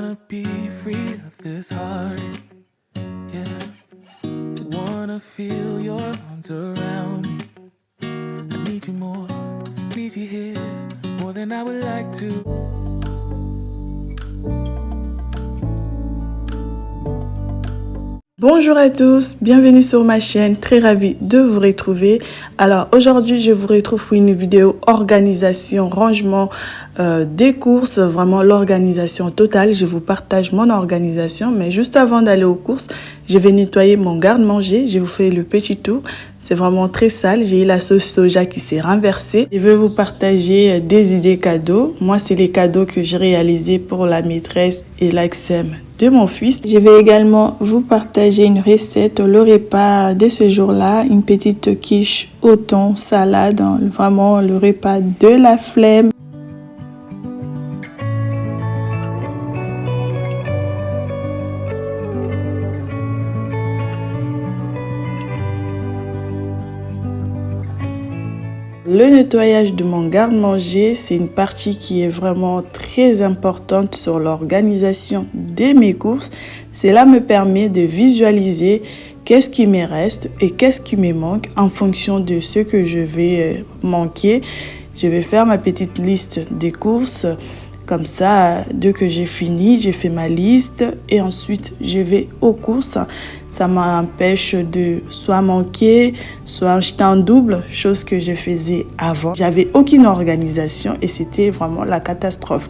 Wanna be free of this heart, yeah. Wanna feel your arms around me. I need you more, need you here, more than I would like to. Bonjour à tous, bienvenue sur ma chaîne, très ravie de vous retrouver. Alors aujourd'hui je vous retrouve pour une vidéo organisation, rangement des courses, vraiment l'organisation totale. Je vous partage mon organisation, mais juste avant d'aller aux courses, je vais nettoyer mon garde-manger. Je vous fais le petit tour. C'est vraiment très sale. J'ai eu la sauce soja qui s'est renversée. Je vais vous partager des idées cadeaux. Moi, c'est les cadeaux que j'ai réalisés pour la maîtresse et l'examen de mon fils. Je vais également vous partager une recette, le repas de ce jour-là, une petite quiche au thon, salade, vraiment le repas de la flemme. Le nettoyage de mon garde-manger, c'est une partie qui est vraiment très importante sur l'organisation de mes courses. Cela me permet de visualiser qu'est-ce qui me reste et qu'est-ce qui me manque en fonction de ce que je vais manquer. Je vais faire ma petite liste des courses. Comme ça, dès que j'ai fini, j'ai fait ma liste et ensuite je vais aux courses. Ça m'empêche de soit manquer, soit acheter en double, chose que je faisais avant. J'avais aucune organisation et c'était vraiment la catastrophe.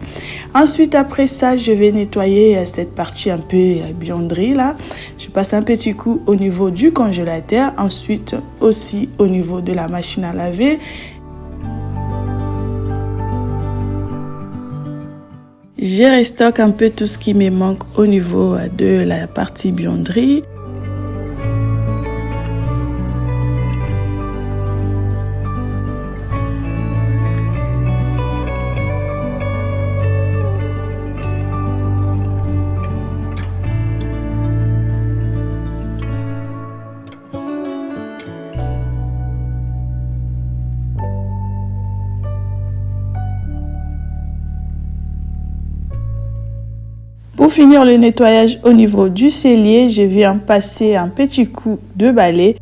Ensuite, après ça, je vais nettoyer cette partie un peu buanderie là. Je passe un petit coup au niveau du congélateur, ensuite aussi au niveau de la machine à laver. Je restocke un peu tout ce qui me manque au niveau de la partie buanderie. Pour finir le nettoyage au niveau du cellier, je viens passer un petit coup de balai.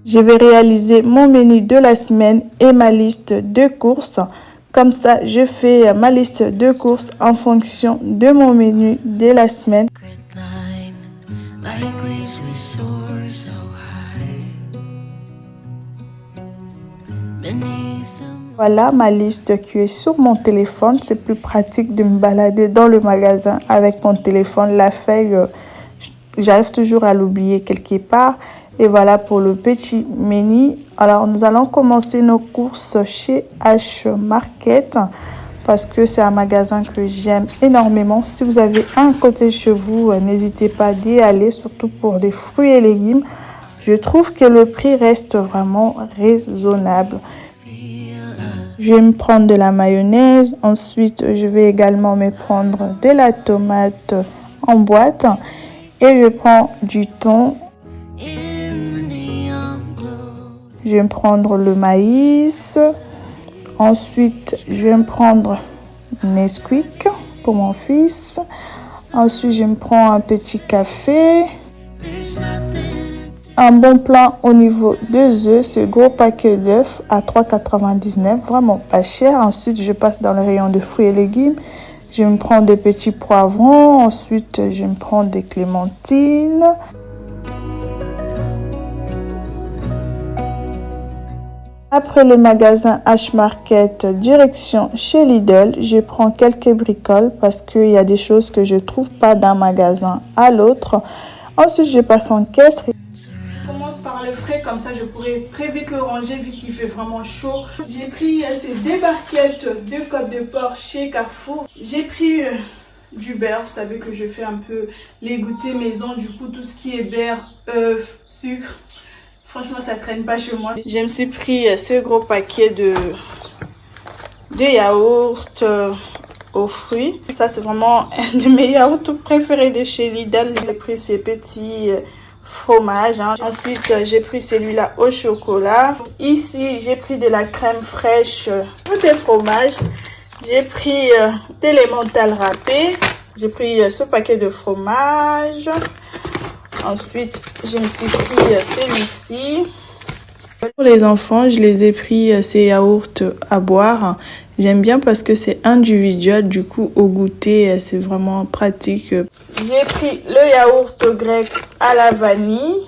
Je vais réaliser mon menu de la semaine et ma liste de courses. Comme ça, je fais ma liste de courses en fonction de mon menu de la semaine. Voilà ma liste qui est sur mon téléphone. C'est plus pratique de me balader dans le magasin avec mon téléphone. La feuille, j'arrive toujours à l'oublier quelque part. Et voilà pour le petit menu. Alors, nous allons commencer nos courses chez H-Market parce que c'est un magasin que j'aime énormément. Si vous avez un côté chez vous, n'hésitez pas d'y aller, surtout pour des fruits et légumes. Je trouve que le prix reste vraiment raisonnable. Je vais me prendre de la mayonnaise. Ensuite, je vais également me prendre de la tomate en boîte. Et je prends du thon. Je vais me prendre le maïs. Ensuite, je vais me prendre Nesquik pour mon fils. Ensuite, je me prends un petit café. Un bon plan au niveau des œufs. Ce gros paquet d'œufs à 3,99 €. Vraiment pas cher. Ensuite, je passe dans le rayon de fruits et légumes. Je me prends des petits poivrons. Ensuite, je me prends des clémentines. Après le magasin H-Market, direction chez Lidl, je prends quelques bricoles parce qu'il y a des choses que je ne trouve pas d'un magasin à l'autre. Ensuite, je passe en caisse. Je commence par le frais, comme ça je pourrais très vite le ranger vu qu'il fait vraiment chaud. J'ai pris ces deux barquettes de côtes de porc chez Carrefour. J'ai pris du beurre, vous savez que je fais un peu les goûters maison, du coup tout ce qui est beurre, œufs, sucre. Franchement, ça traîne pas chez moi. Je me suis pris ce gros paquet de yaourt. aux fruits. Ça, c'est vraiment un de mes yaourts préférés de chez Lidl. J'ai pris ces petits fromages. Ensuite, j'ai pris celui-là au chocolat. Ici, j'ai pris de la crème fraîche pour des fromages. J'ai pris de l'emmental râpé. J'ai pris ce paquet de fromage. Ensuite, je me suis pris celui-ci. Pour les enfants, je les ai pris ces yaourts à boire. J'aime bien parce que c'est individuel. Du coup, au goûter, c'est vraiment pratique. J'ai pris le yaourt grec à la vanille.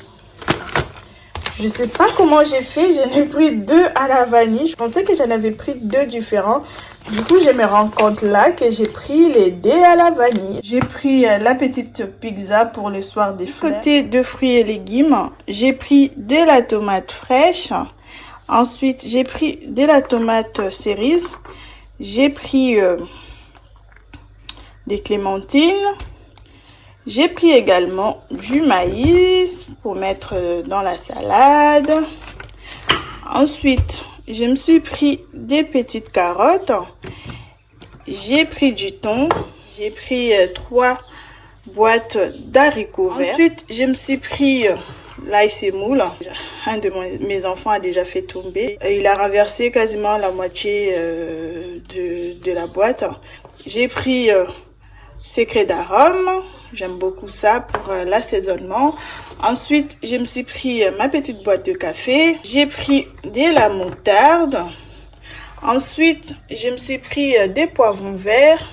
Je sais pas comment j'ai fait. J'en ai pris 2 à la vanille. Je pensais que j'en avais pris 2 différents. Du coup, je me rends compte là que j'ai pris les 2 à la vanille. J'ai pris la petite pizza pour le soir des fêtes. Côté de fruits et légumes, j'ai pris de la tomate fraîche. Ensuite, j'ai pris de la tomate cerise. J'ai pris des clémentines. J'ai pris également du maïs pour mettre dans la salade. Ensuite, je me suis pris des petites carottes. J'ai pris du thon. J'ai pris 3 boîtes d'haricots verts. Ensuite, je me suis pris l'ail semoule. Un de mes enfants a déjà fait tomber. Il a renversé quasiment la moitié de la boîte. J'ai pris secret d'arôme. J'aime beaucoup ça pour l'assaisonnement. Ensuite, je me suis pris ma petite boîte de café. J'ai pris de la moutarde. Ensuite, je me suis pris des poivrons verts.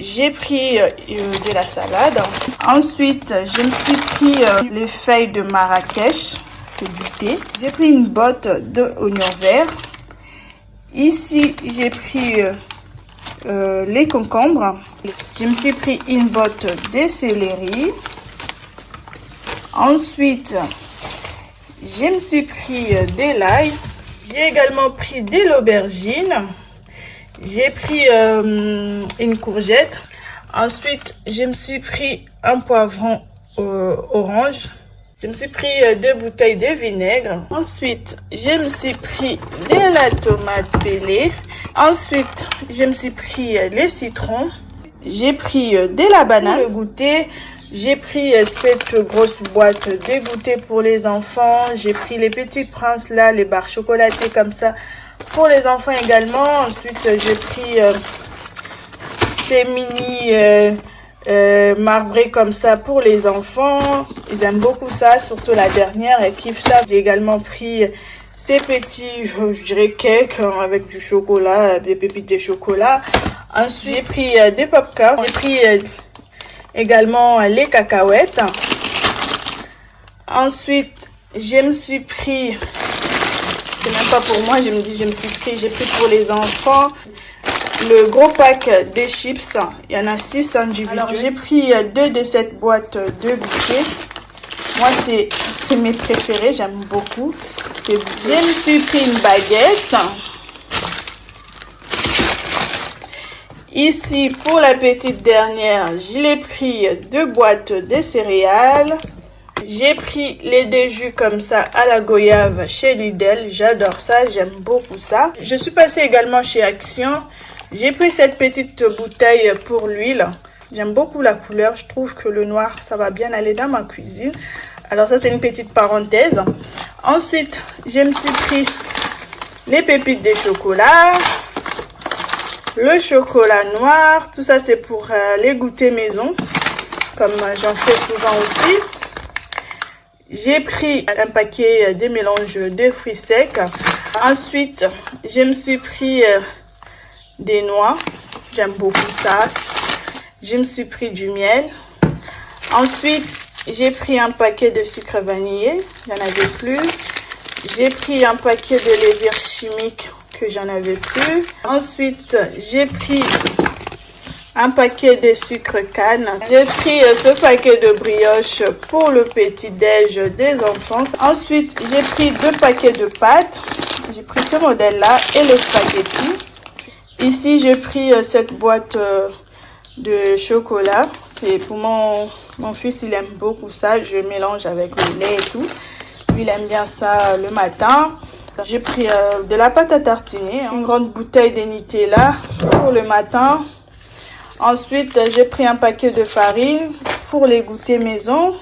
J'ai pris de la salade. Ensuite, je me suis pris les feuilles de Marrakech, fait du thé. J'ai pris une botte d'oignons verts. Ici, j'ai pris les concombres. Je me suis pris une botte de céleri. Ensuite, je me suis pris de l'ail. J'ai également pris de l'aubergine. J'ai pris une courgette. Ensuite, je me suis pris un poivron orange. Je me suis pris 2 bouteilles de vinaigre. Ensuite, je me suis pris de la tomate pelée. Ensuite, je me suis pris les citrons. J'ai pris de la banane. Pour le goûter, j'ai pris cette grosse boîte de goûter pour les enfants. J'ai pris les petits princes là, les barres chocolatées comme ça pour les enfants également. Ensuite, j'ai pris ces mini marbrés comme ça pour les enfants. Ils aiment beaucoup ça, surtout la dernière, elle kiffe ça. J'ai également pris ces petits, je dirais, cakes avec du chocolat, des pépites de chocolat. Ensuite, j'ai pris des popcorn. J'ai pris également les cacahuètes. Ensuite, je me suis pris, c'est même pas pour moi, j'ai pris pour les enfants le gros pack de chips. Il y en a 6 individuels. Alors, j'ai pris 2 de cette boîte de goûter. Moi, c'est mes préférés, j'aime beaucoup. Je me suis pris une baguette. Ici, pour la petite dernière, je l'ai pris 2 boîtes de céréales. J'ai pris les 2 jus comme ça à la goyave chez Lidl. J'adore ça, j'aime beaucoup ça. Je suis passée également chez Action. J'ai pris cette petite bouteille pour l'huile. J'aime beaucoup la couleur. Je trouve que le noir, ça va bien aller dans ma cuisine. Alors ça, c'est une petite parenthèse. Ensuite, je me suis pris les pépites de chocolat. Le chocolat noir, tout ça c'est pour les goûters maison, comme j'en fais souvent aussi. J'ai pris un paquet de mélange de fruits secs. Ensuite, je me suis pris des noix, j'aime beaucoup ça. Je me suis pris du miel. Ensuite, j'ai pris un paquet de sucre vanillé, j'en avais plus. J'ai pris un paquet de levure chimique que j'en avais plus. Ensuite, j'ai pris un paquet de sucre canne. J'ai pris ce paquet de brioche pour le petit-déj des enfants. Ensuite, j'ai pris 2 paquets de pâtes. J'ai pris ce modèle-là et les spaghettis. Ici, j'ai pris cette boîte de chocolat. C'est pour mon fils, il aime beaucoup ça. Je mélange avec le lait et tout. Lui, il aime bien ça le matin. J'ai pris de la pâte à tartiner, une grande bouteille de Nutella pour le matin. Ensuite, j'ai pris un paquet de farine pour les goûters maison.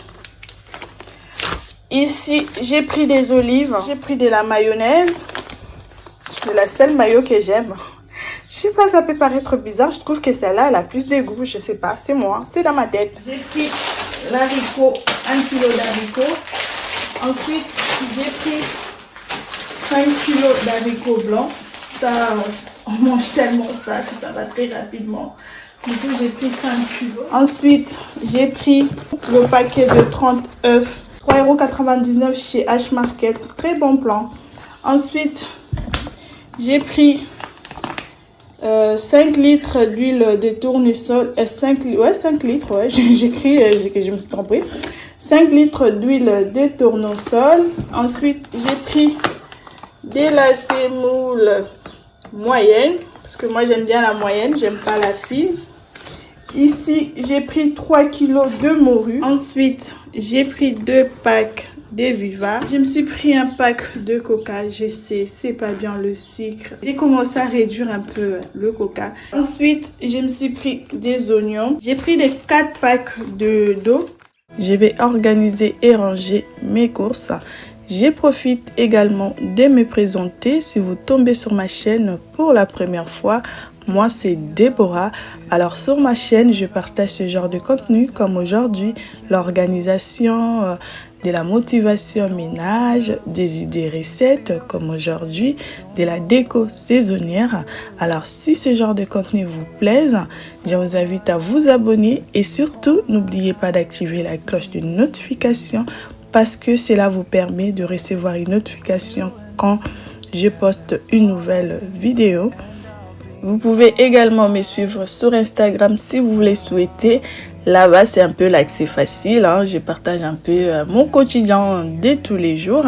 Ici, j'ai pris des olives, j'ai pris de la mayonnaise. C'est la seule mayo que j'aime. Je sais pas, ça peut paraître bizarre. Je trouve que celle-là, elle a plus de goût. Je sais pas, c'est moi, c'est dans ma tête. J'ai pris l'haricot, 1 kg d'haricots. Ensuite, j'ai pris 5 kg d'haricots blancs. Ça, on mange tellement ça que ça va très rapidement. Du coup, j'ai pris 5 kg. Ensuite, j'ai pris le paquet de 30 œufs. 3,99 € chez H-Market. Très bon plan. Ensuite, j'ai pris 5 litres d'huile de tournesol. 5 litres, ouais. J'écris que je me suis trompée. 5 litres d'huile de tournesol. Ensuite, j'ai pris des lacets moules moyennes. Parce que moi, j'aime bien la moyenne. J'aime pas la fine. Ici, j'ai pris 3 kg de morue. Ensuite, j'ai pris 2 packs de Viva. Je me suis pris un pack de coca. Je sais, c'est pas bien le sucre. J'ai commencé à réduire un peu le coca. Ensuite, je me suis pris des oignons. J'ai pris les 4 packs d'eau. Je vais organiser et ranger mes courses. Je profite également de me présenter. Si vous tombez sur ma chaîne pour la première fois, moi c'est Déborah. Alors sur ma chaîne, je partage ce genre de contenu comme aujourd'hui, l'organisation, de la motivation ménage, des idées recettes comme aujourd'hui, de la déco saisonnière. Alors si ce genre de contenu vous plaise, je vous invite à vous abonner et surtout n'oubliez pas d'activer la cloche de notification parce que cela vous permet de recevoir une notification quand je poste une nouvelle vidéo. Vous pouvez également me suivre sur Instagram si vous le souhaitez. Là-bas, c'est un peu l'accès facile. Je partage un peu mon quotidien de tous les jours.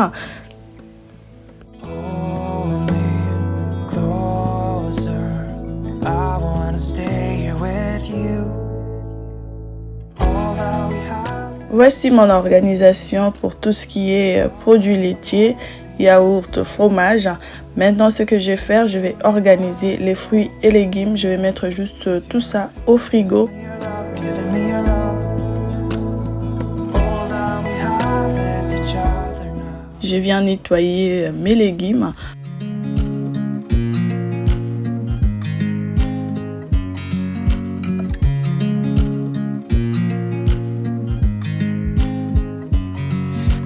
Voici mon organisation pour tout ce qui est produits laitiers, yaourt, fromage. Maintenant, ce que je vais faire, je vais organiser les fruits et légumes. Je vais mettre juste tout ça au frigo. Je viens nettoyer mes légumes.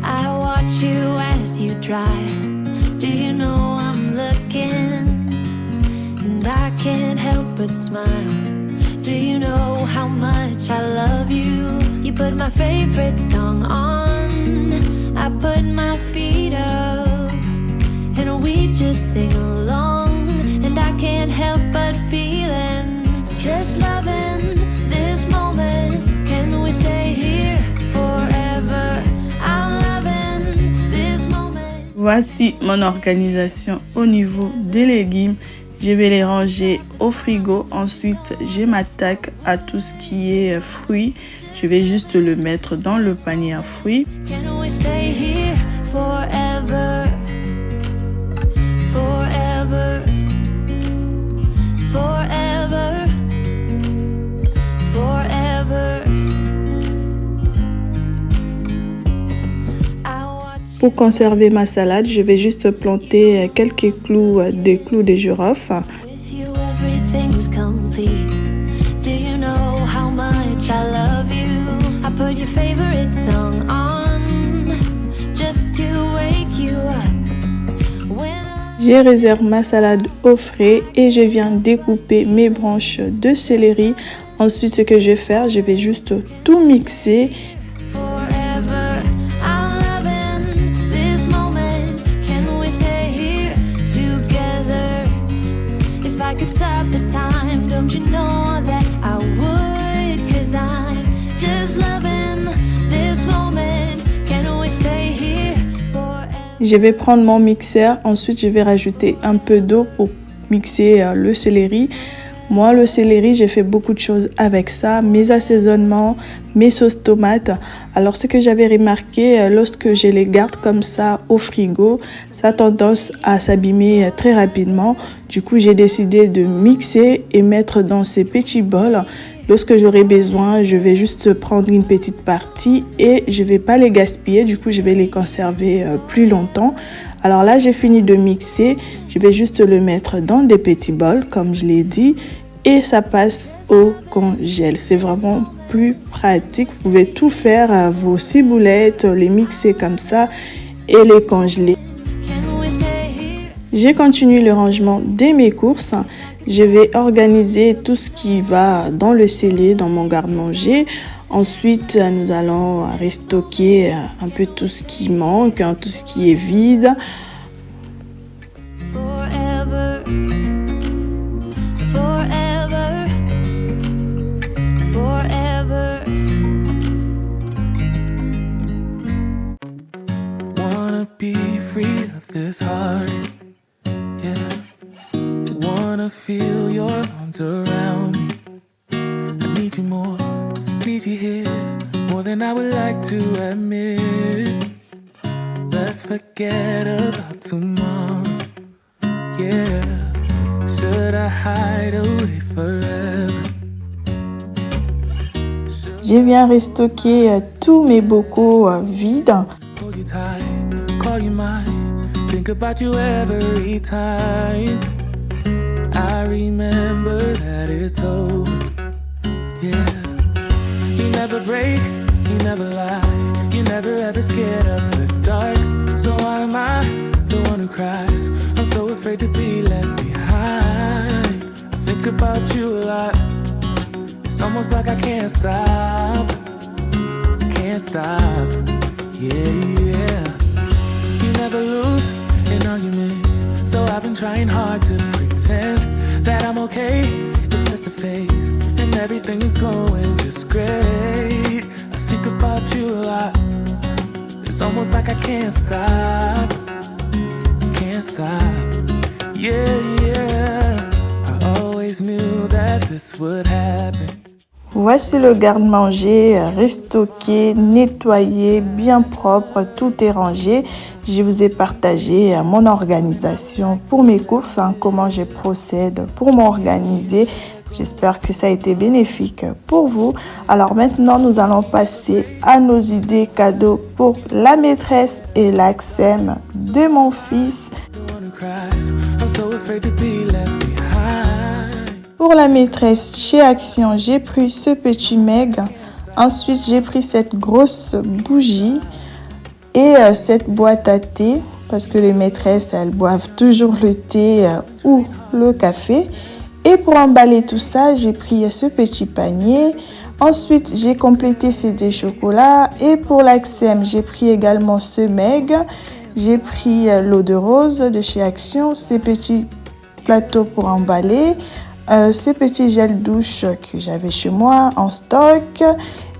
I watch you as you drive. Do you know I'm looking? And I can't help but smile. Do you know how much I love you? You put my favorite song on. I put my feet up and we just sing along. And I can't help but feeling just loving this moment. Can we stay here forever? I'm loving this moment. Voici mon organisation au niveau des légumes. Je vais les ranger au frigo. Ensuite, je m'attaque à tout ce qui est fruits. Je vais juste le mettre dans le panier à fruits. Can we stay here forever? Forever. Forever. Forever. Pour conserver ma salade, je vais juste planter quelques clous de girofle. With you everything's complete. Do you know how much I love you? I put your favorite song on just to wake you up. Je réserve ma salade au frais et je viens découper mes branches de céleri. Ensuite, ce que je vais faire, je vais juste tout mixer. Je vais prendre mon mixeur, ensuite je vais rajouter un peu d'eau pour mixer le céleri. Moi, le céleri, j'ai fait beaucoup de choses avec ça, mes assaisonnements, mes sauces tomates. Alors, ce que j'avais remarqué, lorsque je les garde comme ça au frigo, ça a tendance à s'abîmer très rapidement. Du coup, j'ai décidé de mixer et mettre dans ces petits bols. Lorsque j'aurai besoin, je vais juste prendre une petite partie et je ne vais pas les gaspiller. Du coup, je vais les conserver plus longtemps. Alors là, j'ai fini de mixer. Je vais juste le mettre dans des petits bols, comme je l'ai dit. Et ça passe au congèle. C'est vraiment plus pratique. Vous pouvez tout faire, vos ciboulettes, les mixer comme ça et les congeler. J'ai continué le rangement de mes courses. Je vais organiser tout ce qui va dans le cellier, dans mon garde-manger. Ensuite, nous allons restocker un peu tout ce qui manque, tout ce qui est vide. Forever, forever, forever. Wanna be free of this heart, yeah. Wanna feel your arms around me. I need you more, need you here, more than I would like to admit. Let's forget about tomorrow, yeah. Should I hide away forever? Je viens restocker tous mes bocaux vides. Hold you tight, call you mine, think about you every time. I remember that it's over, yeah. You never break, you never lie, you never ever scared of the dark. So why am I the one who cries? I'm so afraid to be left behind. I think about you a lot, it's almost like I can't stop, yeah, yeah. You never lose an argument, so I've been trying hard to pretend that I'm okay. It's just a phase, and everything is going just great. I think about you a lot, it's almost like I can't stop, yeah, yeah. I always knew that this would happen. Voici le garde-manger restocké, nettoyé, bien propre, tout est rangé. Je vous ai partagé mon organisation pour mes courses, comment je procède pour m'organiser. J'espère que ça a été bénéfique pour vous. Alors maintenant, nous allons passer à nos idées cadeaux pour la maîtresse et l'ACSEM de mon fils. Pour la maîtresse, chez Action, j'ai pris ce petit meg. Ensuite, j'ai pris cette grosse bougie et cette boîte à thé parce que les maîtresses, elles boivent toujours le thé ou le café. Et pour emballer tout ça, j'ai pris ce petit panier. Ensuite, j'ai complété ces deux chocolats. Et pour l'ACSEM, j'ai pris également ce meg. J'ai pris l'eau de rose de chez Action, ces petits plateaux pour emballer. Ce petit gel douche que j'avais chez moi en stock.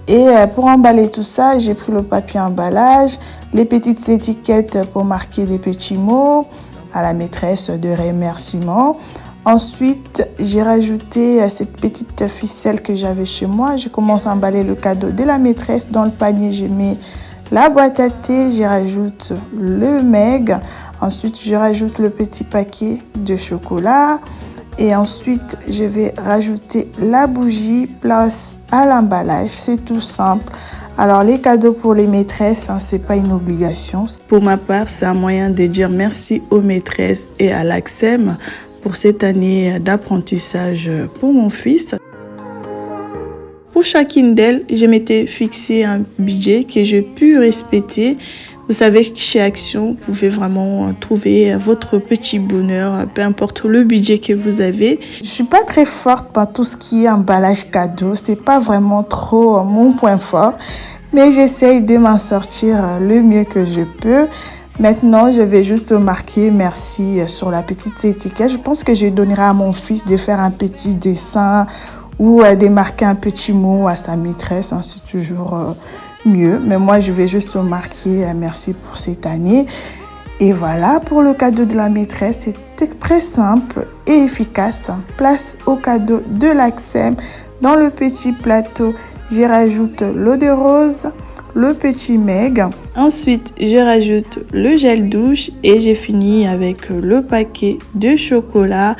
Et pour emballer tout ça, j'ai pris le papier emballage, les petites étiquettes pour marquer des petits mots à la maîtresse de remerciement. Ensuite, j'ai rajouté cette petite ficelle que j'avais chez moi. Je commence à emballer le cadeau de la maîtresse. Dans le panier, je mets la boîte à thé, j'y rajoute le meg. Ensuite, je rajoute le petit paquet de chocolat. Et ensuite, je vais rajouter la bougie, place à l'emballage. C'est tout simple. Alors, les cadeaux pour les maîtresses, c'est pas une obligation. Pour ma part, c'est un moyen de dire merci aux maîtresses et à l'ACSEM pour cette année d'apprentissage pour mon fils. Pour chacune d'elles, je m'étais fixé un budget que j'ai pu respecter. Vous savez que chez Action, vous pouvez vraiment trouver votre petit bonheur, peu importe le budget que vous avez. Je suis pas très forte par tout ce qui est emballage cadeau. C'est pas vraiment trop mon point fort. Mais j'essaye de m'en sortir le mieux que je peux. Maintenant, je vais juste marquer merci sur la petite étiquette. Je pense que je donnerai à mon fils de faire un petit dessin ou de marquer un petit mot à sa maîtresse. C'est toujours mieux. Mais moi, je vais juste marquer merci pour cette année. Et voilà pour le cadeau de la maîtresse. C'était très simple et efficace. Place au cadeau de l'Acsem. Dans le petit plateau, j'y rajoute l'eau de rose, le petit Meg. Ensuite, je rajoute le gel douche et j'ai fini avec le paquet de chocolat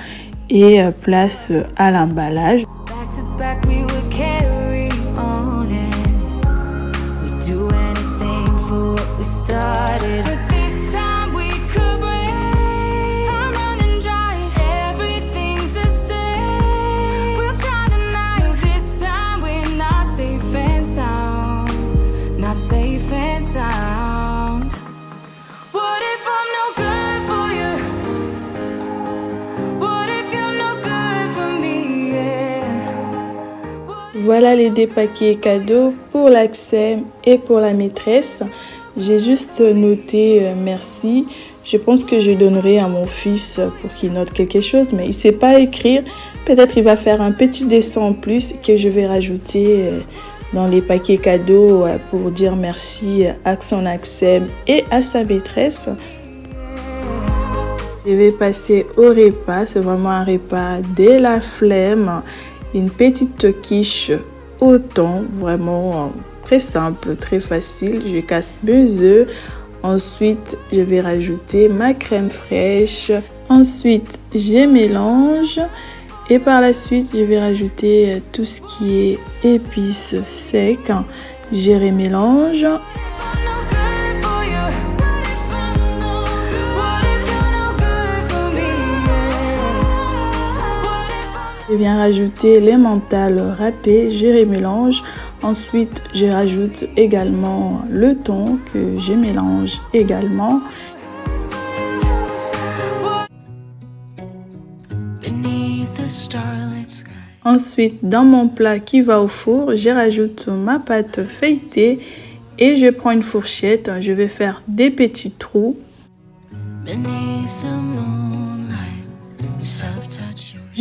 et place à l'emballage. Voilà les deux paquets cadeaux pour l'Acsem et pour la maîtresse. J'ai juste noté merci. Je pense que je donnerai à mon fils pour qu'il note quelque chose, mais il ne sait pas écrire. Peut-être il va faire un petit dessin en plus que je vais rajouter dans les paquets cadeaux pour dire merci à son Acsem et à sa maîtresse. Je vais passer au repas. C'est vraiment un repas de la flemme. Une petite quiche au thon, vraiment très simple, très facile. Je casse mes œufs. Ensuite, je vais rajouter ma crème fraîche. Ensuite, je mélange. Et par la suite, je vais rajouter tout ce qui est épices secs. Je remélange. Je viens rajouter les mentales râpées, je remélange. Ensuite, je rajoute également le thon que je mélange également. Ensuite, dans mon plat qui va au four, je rajoute ma pâte feuilletée et je prends une fourchette. Je vais faire des petits trous.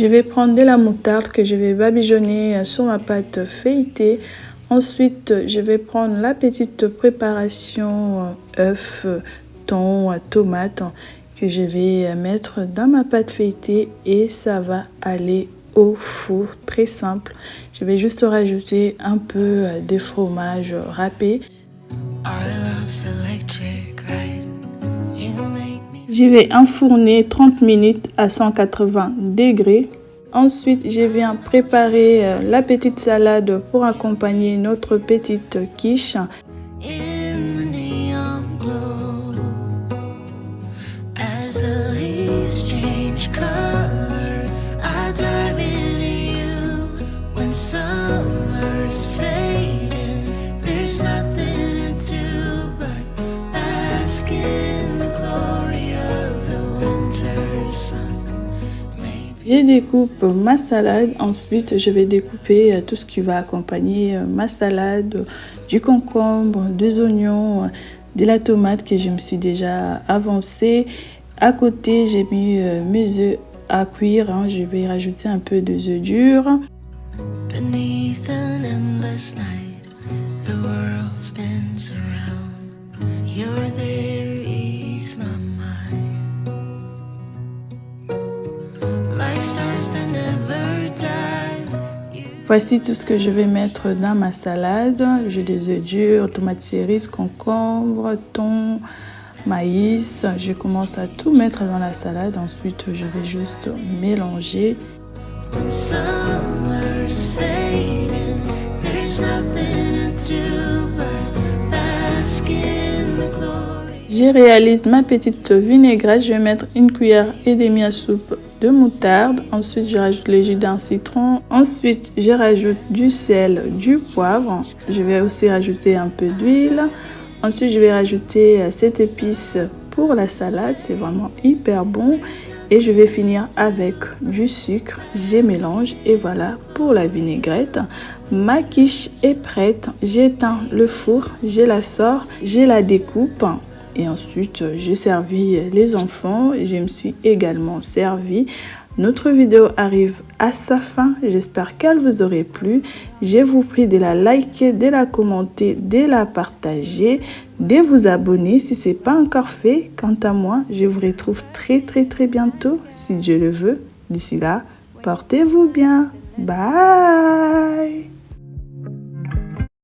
Je vais prendre de la moutarde que je vais badigeonner sur ma pâte feuilletée. Ensuite, je vais prendre la petite préparation œuf, thon, tomate que je vais mettre dans ma pâte feuilletée et ça va aller au four, très simple. Je vais juste rajouter un peu de fromage râpé. Je vais enfourner 30 minutes à 180 degrés. Ensuite, je viens préparer la petite salade pour accompagner notre petite quiche. Je découpe ma salade, ensuite je vais découper tout ce qui va accompagner ma salade, du concombre, des oignons, de la tomate que je me suis déjà avancée. À côté, j'ai mis mes œufs à cuire, je vais rajouter un peu d'œufs durs. Voici tout ce que je vais mettre dans ma salade. J'ai des œufs durs, tomates cerises, concombre, thon, maïs. Je commence à tout mettre dans la salade. Ensuite, je vais juste mélanger. Je réalise ma petite vinaigrette. Je vais mettre une cuillère et demie à soupe de moutarde. Ensuite, je rajoute le jus d'un citron. Ensuite, je rajoute du sel, du poivre. Je vais aussi rajouter un peu d'huile. Ensuite, je vais rajouter cette épice pour la salade. C'est vraiment hyper bon. Et je vais finir avec du sucre. Je mélange et voilà pour la vinaigrette. Ma quiche est prête. J'éteins le four, je la sors, je la découpe. Et ensuite, j'ai servi les enfants. Je me suis également servi. Notre vidéo arrive à sa fin. J'espère qu'elle vous aurait plu. Je vous prie de la liker, de la commenter, de la partager, de vous abonner si ce n'est pas encore fait. Quant à moi, je vous retrouve très bientôt, si Dieu le veut. D'ici là, portez-vous bien. Bye!